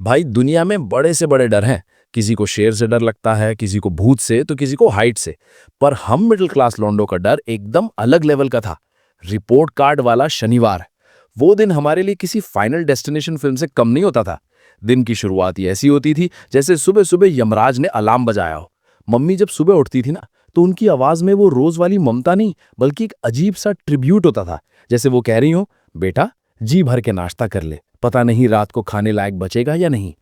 भाई दुनिया में बड़े से बड़े डर हैं। किसी को शेर से डर लगता है, किसी को भूत से, तो किसी को हाइट से। पर हम मिडिल क्लास लौंडों का डर एकदम अलग लेवल का था। रिपोर्ट कार्ड वाला शनिवार, वो दिन हमारे लिए किसी फाइनल डेस्टिनेशन फिल्म से कम नहीं होता था। दिन की शुरुआत ही ऐसी होती थी जैसे सुबह सुबह यमराज ने अलार्म बजाया हो। मम्मी जब सुबह उठती थी ना, तो उनकी आवाज में वो रोज वाली ममता नहीं, बल्कि एक अजीब सा ट्रिब्यूट होता था। जैसे वो कह रही हो, बेटा जी भर के नाश्ता कर ले, पता नहीं रात को खाने लायक बचेगा या नहीं।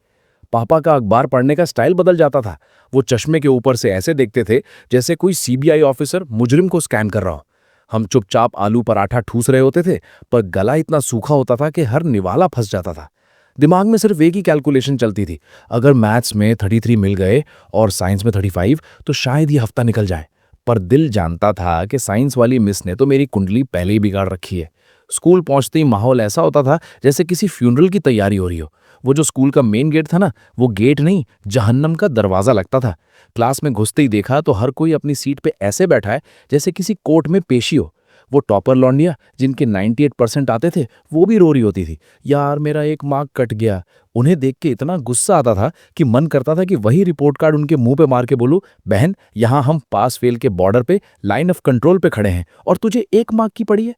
पापा का अखबार पढ़ने का स्टाइल बदल जाता था। वो चश्मे के ऊपर से ऐसे देखते थे जैसे कोई सीबीआई ऑफिसर मुजरिम को स्कैन कर रहा हो। हम चुपचाप आलू पराठा ठूस रहे होते थे, पर गला इतना सूखा होता था कि हर निवाला फंस जाता था। दिमाग में सिर्फ एक ही कैलकुलेशन चलती थी, अगर मैथ्स में 33 मिल गए और साइंस में 35 तो शायद ये हफ्ता निकल जाए। पर दिल जानता था कि साइंस वाली मिस ने तो मेरी कुंडली पहले ही बिगाड़ रखी है। स्कूल पहुंचते ही माहौल ऐसा होता था जैसे किसी फ्यूनरल की तैयारी हो रही हो। वो जो स्कूल का मेन गेट था ना, वो गेट नहीं, जहन्नम का दरवाजा लगता था। क्लास में घुसते ही देखा तो हर कोई अपनी सीट पे ऐसे बैठा है जैसे किसी कोर्ट में पेशी हो। वो टॉपर लौंडिया जिनके 98% आते थे, वो भी रो रही होती थी, यार मेरा एक मार्क कट गया। उन्हें देख के इतना गुस्सा आता था कि मन करता था कि वही रिपोर्ट कार्ड उनके मुंह पे मार के बोलूं, बहन यहाँ हम पास फेल के बॉर्डर पे लाइन ऑफ कंट्रोल पे खड़े हैं और तुझे 1 मार्क की पड़ी है।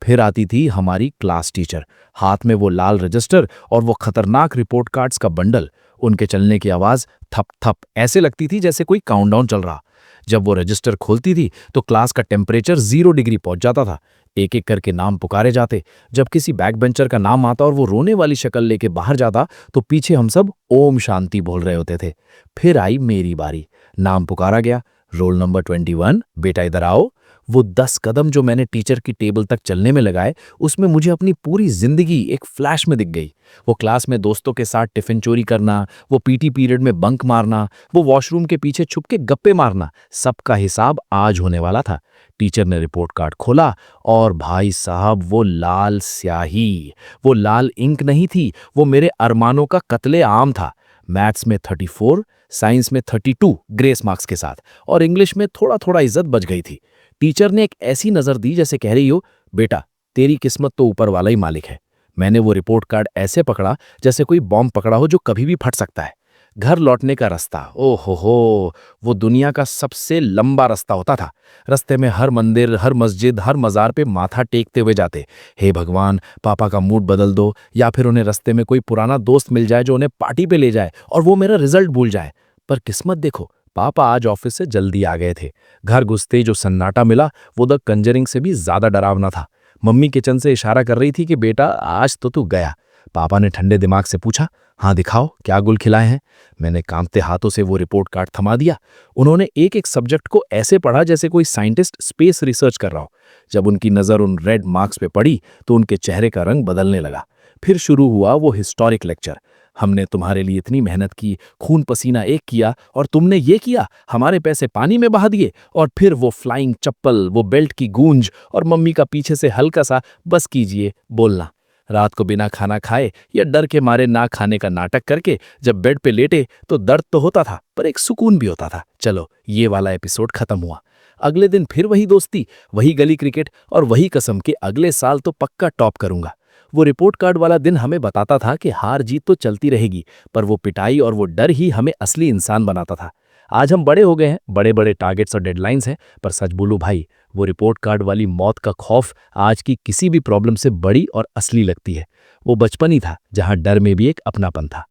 फिर आती थी हमारी क्लास टीचर, हाथ में वो लाल रजिस्टर और वो खतरनाक रिपोर्ट कार्ड्स का बंडल। उनके चलने की आवाज थप थप ऐसे लगती थी जैसे कोई काउंटडाउन चल रहा। जब वो रजिस्टर खोलती थी तो क्लास का टेम्परेचर 0 डिग्री पहुंच जाता था। एक एक करके नाम पुकारे जाते। जब किसी बैक बेंचर का नाम आता और वो रोने वाली शक्ल लेके बाहर जाता, तो पीछे हम सब ओम शांति बोल रहे होते थे। फिर आई मेरी बारी। नाम पुकारा गया, रोल नंबर 21, बेटा इधर आओ। वो 10 कदम जो मैंने टीचर की टेबल तक चलने में लगाए, उसमें मुझे अपनी पूरी जिंदगी एक फ्लैश में दिख गई। वो क्लास में दोस्तों के साथ टिफिन चोरी करना, वो पीटी पीरियड में बंक मारना, वो वॉशरूम के पीछे छुप के गप्पे मारना, सबका हिसाब आज होने वाला था। टीचर ने रिपोर्ट कार्ड खोला और भाई साहब वो लाल स्याही, वो लाल इंक नहीं थी, वो मेरे अरमानों का कत्ले आम था। मैथ्स में 34, साइंस में 32 ग्रेस मार्क्स के साथ, और इंग्लिश में थोड़ा थोड़ा इज्जत बच गई थी। टीचर ने एक ऐसी नजर दी जैसे कह रही हो, बेटा तेरी किस्मत तो ऊपर वाला ही मालिक है। मैंने वो रिपोर्ट कार्ड ऐसे पकड़ा जैसे कोई बॉम्ब पकड़ा हो जो कभी भी फट सकता है। घर लौटने का रास्ता, ओ हो, वो दुनिया का सबसे लंबा रास्ता होता था। रास्ते में हर मंदिर, हर मस्जिद, हर मजार पे माथा टेकते हुए जाते, हे भगवान पापा का मूड बदल दो, या फिर उन्हें रास्ते में कोई पुराना दोस्त मिल जाए जो उन्हें पार्टी पे ले जाए और वो मेरा रिजल्ट भूल जाए। पर किस्मत देखो, पापा आज ऑफिस से जल्दी आ गए थे। घर घुसते ही जो सन्नाटा मिला, वो द कंजरिंग से भी ज्यादा डरावना था। मम्मी किचन से इशारा कर रही थी कि बेटा आज तो तू गया। पापा ने ठंडे दिमाग से पूछा, हाँ दिखाओ क्या गुल खिलाए हैं। मैंने कांपते हाथों से वो रिपोर्ट कार्ड थमा दिया। उन्होंने एक एक सब्जेक्ट को ऐसे पढ़ा जैसे कोई साइंटिस्ट स्पेस रिसर्च कर रहा हो। जब उनकी नज़र उन रेड मार्क्स पे पड़ी तो उनके चेहरे का रंग बदलने लगा। फिर शुरू हुआ वो हिस्टोरिक लेक्चर। हमने तुम्हारे लिए इतनी मेहनत की, खून पसीना एक किया, और तुमने ये किया, हमारे पैसे पानी में बहा दिए। और फिर वो फ्लाइंग चप्पल, वो बेल्ट की गूंज, और मम्मी का पीछे से हल्का सा बस कीजिए बोलना। रात को बिना खाना खाए या डर के मारे ना खाने का नाटक करके जब बेड पे लेटे तो दर्द तो होता था, पर एक सुकून भी होता था। चलो ये वाला एपिसोड खत्म हुआ। अगले दिन फिर वही दोस्ती, वही गली क्रिकेट, और वही कसम कि अगले साल तो पक्का टॉप करूंगा। वो रिपोर्ट कार्ड वाला दिन हमें बताता था कि हार जीत तो चलती रहेगी, पर वो पिटाई और वो डर ही हमें असली इंसान बनाता था। आज हम बड़े हो गए हैं, बड़े बड़े टारगेट्स और डेडलाइंस हैं, पर सच बोलूं भाई, वो रिपोर्ट कार्ड वाली मौत का खौफ आज की किसी भी प्रॉब्लम से बड़ी और असली लगती है। वो बचपन ही था जहां डर में भी एक अपनापन था।